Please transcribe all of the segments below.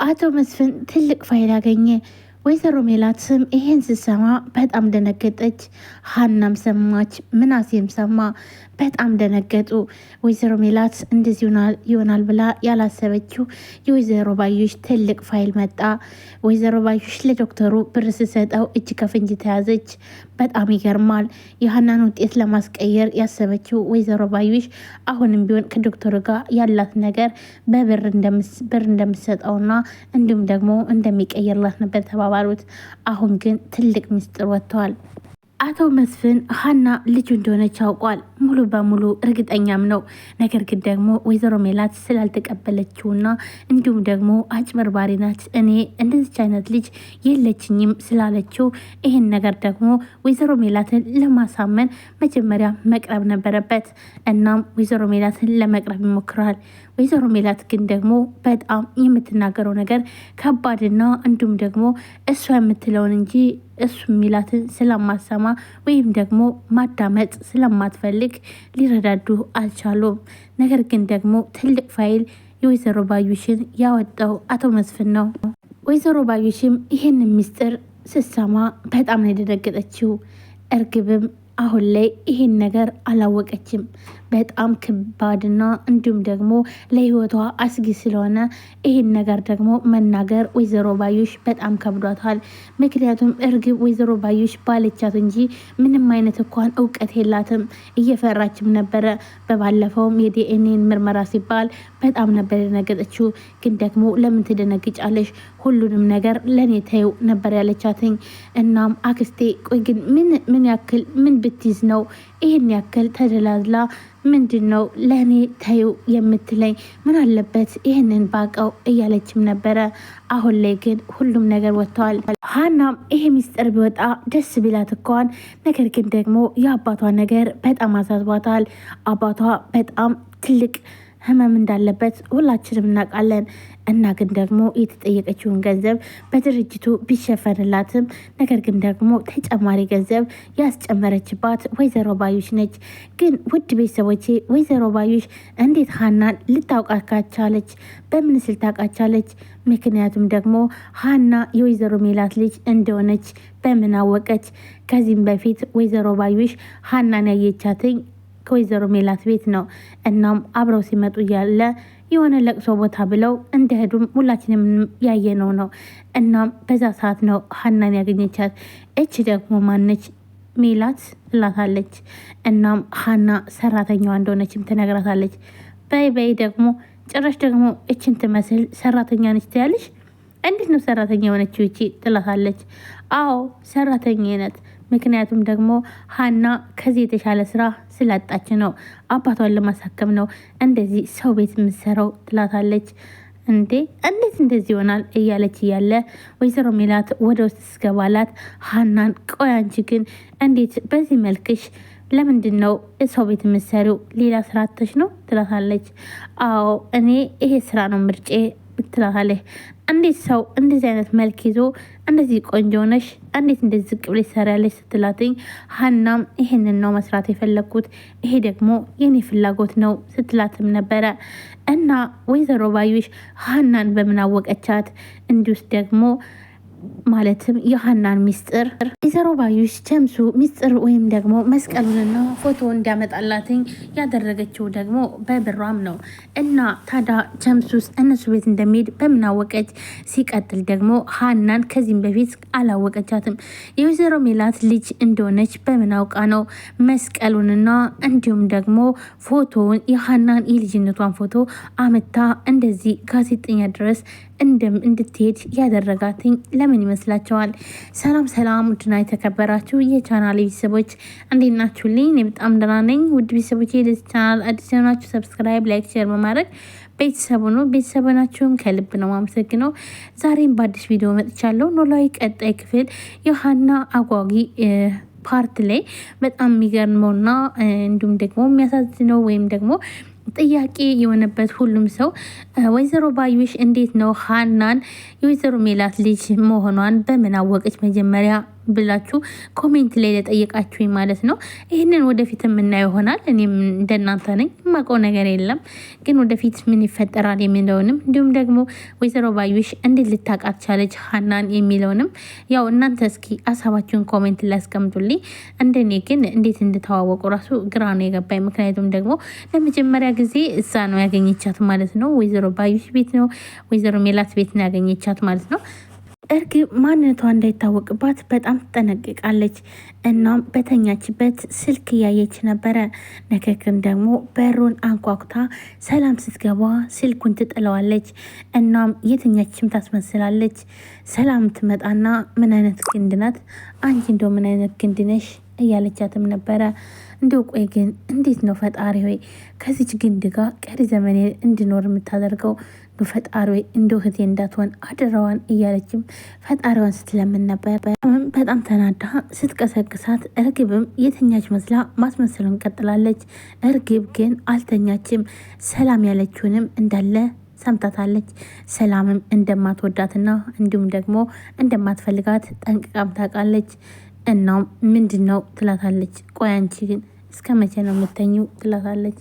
አቶ መስፍን ትልቅ ፋይል አገኘ። ወይዘሮ ሜላትም ይሄን ስትሰማ በጣም ደነገጠች። ሀናም ሰማች፣ ምናሴም ሰማ። በጣም ደነገጡ። ወይዘሮ ሜላት እንደዚህ ይሆናል ብላ ያላሰበችው የወይዘሮ ባዩሽ ትልቅ ፋይል መጣ። ወይዘሮ ባዩሽ ለዶክተሩ ብር ስትሰጠው እጅ ከፍንጅ ተያዘች። በጣም ይገርማል። የሀናን ውጤት ለማስቀየር ያሰበችው ወይዘሮ ባዩሽ አሁንም ቢሆን ከዶክተሩ ጋር ያላት ነገር በብር እንደምትሰጠውና እንዲሁም ደግሞ እንደሚቀይርላት ነበር ተባባሉት። አሁን ግን ትልቅ ምስጢር ወጥተዋል። አቶ መስፍን ሀና ልጁ እንደሆነች ያውቋል። ሙሉ በሙሉ እርግጠኛም ነው። ነገር ግን ደግሞ ወይዘሮ ሜላት ስላልተቀበለችውና እንዲሁም ደግሞ አጭበርባሪ ናት፣ እኔ እንደዚች አይነት ልጅ የለችኝም ስላለችው ይህን ነገር ደግሞ ወይዘሮ ሜላትን ለማሳመን መጀመሪያ መቅረብ ነበረበት። እናም ወይዘሮ ሜላትን ለመቅረብ ይሞክራል። ወይዘሮ ሜላት ግን ደግሞ በጣም የምትናገረው ነገር ከባድና እንዲሁም ደግሞ እሷ የምትለውን እንጂ እሱ የሚላትን ስለማሰማ ወይም ደግሞ ማዳመጥ ስለማትፈልግ ሊረዳዱ አልቻሉም። ነገር ግን ደግሞ ትልቅ ፋይል የወይዘሮ ባዩሽን ያወጣው አቶ መስፍን ነው። ወይዘሮ ባዩሽም ይህን ምስጢር ስትሰማ በጣም ነው የደነገጠችው። እርግብም አሁን ላይ ይሄን ነገር አላወቀችም። በጣም ከባድና እንዲሁም ደግሞ ለህይወቷ አስጊ ስለሆነ ይሄን ነገር ደግሞ መናገር ወይዘሮ ባዩሽ በጣም ከብዷታል። ምክንያቱም እርግብ ወይዘሮ ባዩሽ ባለቻት እንጂ ምንም አይነት እንኳን እውቀት የላትም። እየፈራችም ነበረ። በባለፈውም የዲኤንኤን ምርመራ ሲባል በጣም ነበር የደነገጠችው። ግን ደግሞ ለምን ትደነግጫለሽ? ሁሉንም ነገር ለእኔ ተይው ነበር ያለቻትኝ። እናም አክስቴ ቆይ ግን ምን ያክል ምን ብትይዝ ነው ይህን ያክል ተደላዝላ ምንድን ነው ለእኔ ተይው የምትለኝ? ምን አለበት ይህንን ባቀው እያለችም ነበረ። አሁን ላይ ግን ሁሉም ነገር ወጥተዋል። ሀናም ይሄ ሚስጥር ቢወጣ ደስ ቢላት እንኳን ነገር ግን ደግሞ የአባቷ ነገር በጣም አሳስቧታል። አባቷ በጣም ትልቅ ህመም እንዳለበት ሁላችንም እናውቃለን። እና ግን ደግሞ የተጠየቀችውን ገንዘብ በድርጅቱ ቢሸፈንላትም ነገር ግን ደግሞ ተጨማሪ ገንዘብ ያስጨመረችባት ወይዘሮ ባዩሽ ነች። ግን ውድ ቤተሰቦቼ ወይዘሮ ባዩሽ እንዴት ሀናን ልታውቃካቻለች? በምን ልታውቃቻለች? ምክንያቱም ደግሞ ሀና የወይዘሮ ሜላት ልጅ እንደሆነች በምን አወቀች? ከዚህም በፊት ወይዘሮ ባዩሽ ሀናን ያየቻትኝ ከወይዘሮ ሜላት ቤት ነው። እናም አብረው ሲመጡ እያለ የሆነ ለቅሶ ቦታ ብለው እንደሄዱም ሁላችንም ያየነው ነው። እናም በዛ ሰዓት ነው ሀናን ያገኘቻት። እች ደግሞ ማነች? ሜላት እላታለች። እናም ሀና ሰራተኛዋ እንደሆነችም ትነግራታለች። በይ ደግሞ ጭራሽ ደግሞ እችን ትመስል ሰራተኛ ነች ትያለሽ? እንዴት ነው ሰራተኛ የሆነችው ይቺ? ትላታለች። አዎ ሰራተኛ ነት። ምክንያቱም ደግሞ ሀና ከዚህ የተሻለ ስራ ስላጣች ነው፣ አባቷን ለማሳከም ነው እንደዚህ ሰው ቤት የምትሰራው ትላታለች። እንዴት እንደዚህ ይሆናል እያለች እያለ ወይዘሮ ሜላት ወደ ውስጥ ስገባላት ሀናን ቆይ አንቺ ግን እንዴት በዚህ መልክሽ ለምንድን ነው ሰው ቤት የምትሰሪው? ሌላ ስራ አጥተሽ ነው ትላታለች። አዎ እኔ ይሄ ስራ ነው ምርጬ ትላታለች። እንዴት ሰው እንደዚህ አይነት መልክ ይዞ እንደዚህ ቆንጆ ነሽ እንዴት እንደዚህ ዝቅ ብለሽ ትሰሪያለሽ? ስትላትኝ ሀናም ይሄንን ነው መስራት የፈለግኩት፣ ይሄ ደግሞ የኔ ፍላጎት ነው ስትላትም ነበረ። እና ወይዘሮ ባዩሽ ሀናን በምን አወቀቻት? እንዲሁስ ደግሞ ማለትም የሀናን ሚስጥር ወይዘሮ ባዩሽ ጀምሱ ሚስጥር ወይም ደግሞ መስቀሉንና ፎቶ እንዲያመጣላትኝ ያደረገችው ደግሞ በብሯም ነው። እና ታዲያ ጀምሱስ እነሱ ቤት እንደሚሄድ በምናወቀች? ሲቀጥል ደግሞ ሀናን ከዚህም በፊት አላወቀቻትም። የወይዘሮ ሜላት ልጅ እንደሆነች በምናውቃ ነው መስቀሉንና እንዲሁም ደግሞ ፎቶውን የሀናን የልጅነቷን ፎቶ አመታ እንደዚህ ጋዜጠኛ ድረስ እንድትሄድ ያደረጋትኝ ለምን ይመስላችኋል? ሰላም ውድና የተከበራችሁ የቻናል ቤተሰቦች እንዴት ናችሁልኝ? እኔ በጣም ደህና ነኝ። ውድ ቤተሰቦቼ ለዚህ ቻናል አዲስ ናችሁ ሰብስክራይብ፣ ላይክ፣ ሼር በማድረግ ቤተሰቡ ናችሁም ከልብ ነው ማመሰግነው። ዛሬም በአዲስ ቪዲዮ መጥቻለሁ። ኖላዊ ቀጣይ ክፍል የሀና አጓጊ ፓርት ላይ በጣም የሚገርመውና እንዲሁም ደግሞ የሚያሳዝነው ወይም ደግሞ ጥያቄ የሆነበት ሁሉም ሰው ወይዘሮ ባዩሽ እንዴት ነው ሀናን የወይዘሮ ሜላት ልጅ መሆኗን በምን አወቀች? መጀመሪያ ብላችሁ ኮሜንት ላይ ለጠየቃችሁኝ ማለት ነው። ይህንን ወደፊት የምናየው ይሆናል። እኔም እንደናንተ ነኝ፣ የማውቀው ነገር የለም። ግን ወደፊት ምን ይፈጠራል የሚለውንም እንዲሁም ደግሞ ወይዘሮ ባዩሽ እንዴት ልታውቃት ቻለች ሀናን የሚለውንም ያው እናንተ እስኪ ሀሳባችሁን ኮሜንት ላይ አስቀምጡልኝ። እንደኔ ግን እንዴት እንድተዋወቁ ራሱ ግራ ነው የገባኝ። ምክንያቱም ደግሞ ለመጀመሪያ ጊዜ እዛ ነው ያገኘቻት ማለት ነው። ወይዘሮ ባዩሽ ቤት ነው፣ ወይዘሮ ሜላት ቤት ነው ያገኘቻት ማለት ነው። እርግብ ማንነቷ እንዳይታወቅባት በጣም ትጠነቅቃለች። እናም በተኛችበት ስልክ እያየች ነበረ። ነገር ግን ደግሞ በሩን አንኳኩታ ሰላም ስትገባ ስልኩን ትጥለዋለች። እናም የትኛችም ታስመስላለች። ሰላም ትመጣና ምን አይነት ግንድ ናት አንቺ? እንደው ምን አይነት ግንድ ነሽ እያለቻትም ነበረ። እንደው ቆይ ግን እንዴት ነው ፈጣሪ ሆይ ከዚች ግንድ ጋር ቀሪ ዘመኔ እንድኖር የምታደርገው? ፈጣሪ ሆይ እንደው እህቴ እንዳትሆን አደራዋን እያለችም ፈጣሪዋን ስትለምን ነበር። በጣም ተናዳ ስትቀሰቅሳት እርግብም የተኛች መስላ ማስመሰሉን ቀጥላለች። እርግብ ግን አልተኛችም። ሰላም ያለችውንም እንዳለ ሰምታታለች። ሰላምም እንደማትወዳትና እንዲሁም ደግሞ እንደማትፈልጋት ጠንቅቃም ታውቃለች። እናም ምንድን ነው ትላታለች። ቆይ አንቺ ግን እስከ መቼ ነው የምተኙ ትላታለች።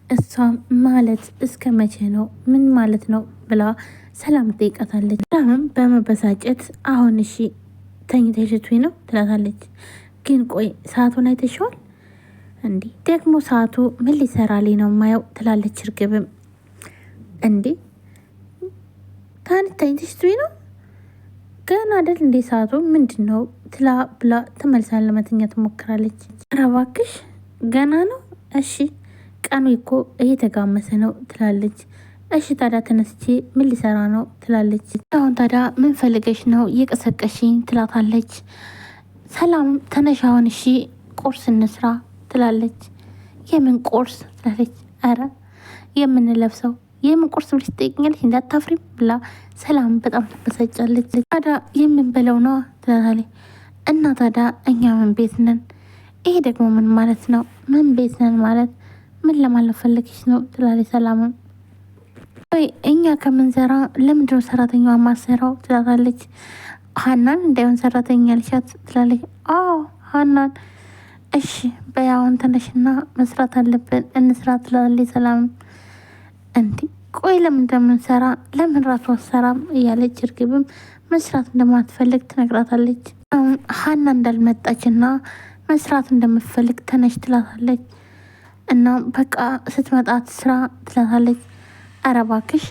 እሷም ማለት እስከ መቼ ነው ምን ማለት ነው ብላ ሰላም ትጠይቃታለች። ሰላምም በመበሳጨት አሁን እሺ ተኝተሽ ልትውይ ነው ትላታለች። ግን ቆይ ሰዓቱን አይተሽዋል እንዴ? ደግሞ ሰዓቱ ምን ሊሰራልኝ ነው ማየው ትላለች። እርግብም እንዴ ተኝተሽ ልትውይ ነው ገና አይደል እንዴ ሰዓቱ ምንድን ነው ትላ ብላ ተመልሳ ለመተኛ ትሞክራለች። ኧረ እባክሽ ገና ነው። እሺ ቀኑ እኮ እየተጋመሰ ነው ትላለች። እሺ ታዲያ ተነስቼ ምን ሊሰራ ነው ትላለች። አሁን ታዲያ ምን ፈልገሽ ነው የቀሰቀሽኝ ትላታለች። ሰላም ተነሻውን እሺ ቁርስ እንስራ ትላለች። የምን ቁርስ ትላለች። ኧረ የምንለብሰው የምን ቁርስ ብለሽ ትጠይቅኛለች እንዳታፍሪም ብላ ሰላም በጣም ትበሳጫለች። ታዲያ የምንበለው ነው ትላለች። እና ታዲያ እኛ ምን ቤት ነን? ይሄ ደግሞ ምን ማለት ነው? ምን ቤት ነን ማለት ምን ለማለት ፈለግሽ ነው ትላለች። ሰላምም ወይ እኛ ከምንሰራ ለምንድነው ሰራተኛዋ ማሰራው ትላለች። ሀናን እንዳይሆን ሰራተኛ ልሻት ትላለች። አዎ ሀናን። እሺ በያውን ተነሽና መስራት አለብን እንስራ ትላለች። ሰላምም እንዲህ ቆይ ለምን እንደምንሰራ ለምን ራሱ አሰራም እያለች እርግብም መስራት እንደማትፈልግ ትነግራታለች። ሀና እንዳልመጣችና መስራት እንደምትፈልግ ተነሽ ትላታለች። እና በቃ ስትመጣት ስራ ትላታለች። ኧረ እባክሽ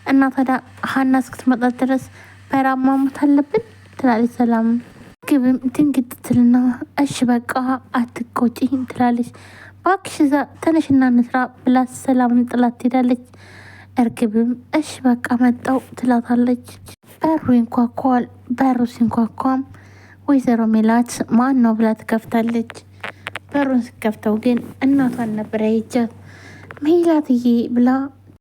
እና ታዲያ ሀና እስክትመጣ ድረስ በራብ ማሞት አለብን ትላለች። ሰላም ግብም ድንግጥ ትልና እሺ በቃ አትቆጪኝ ትላለች። እባክሽ እዛ ተነሽና እንስራ ብላ ሰላምን ጥላት ትሄዳለች። እርግብም እሺ በቃ መጣው ትላታለች። በሩ ይንኳኳል። በሩ ሲንኳኳም ወይዘሮ ሜላት ማን ነው ብላ ትከፍታለች። በሩን ስከፍተው ግን እናቷን ነበር ያየቻት። ሜላትዬ ብላ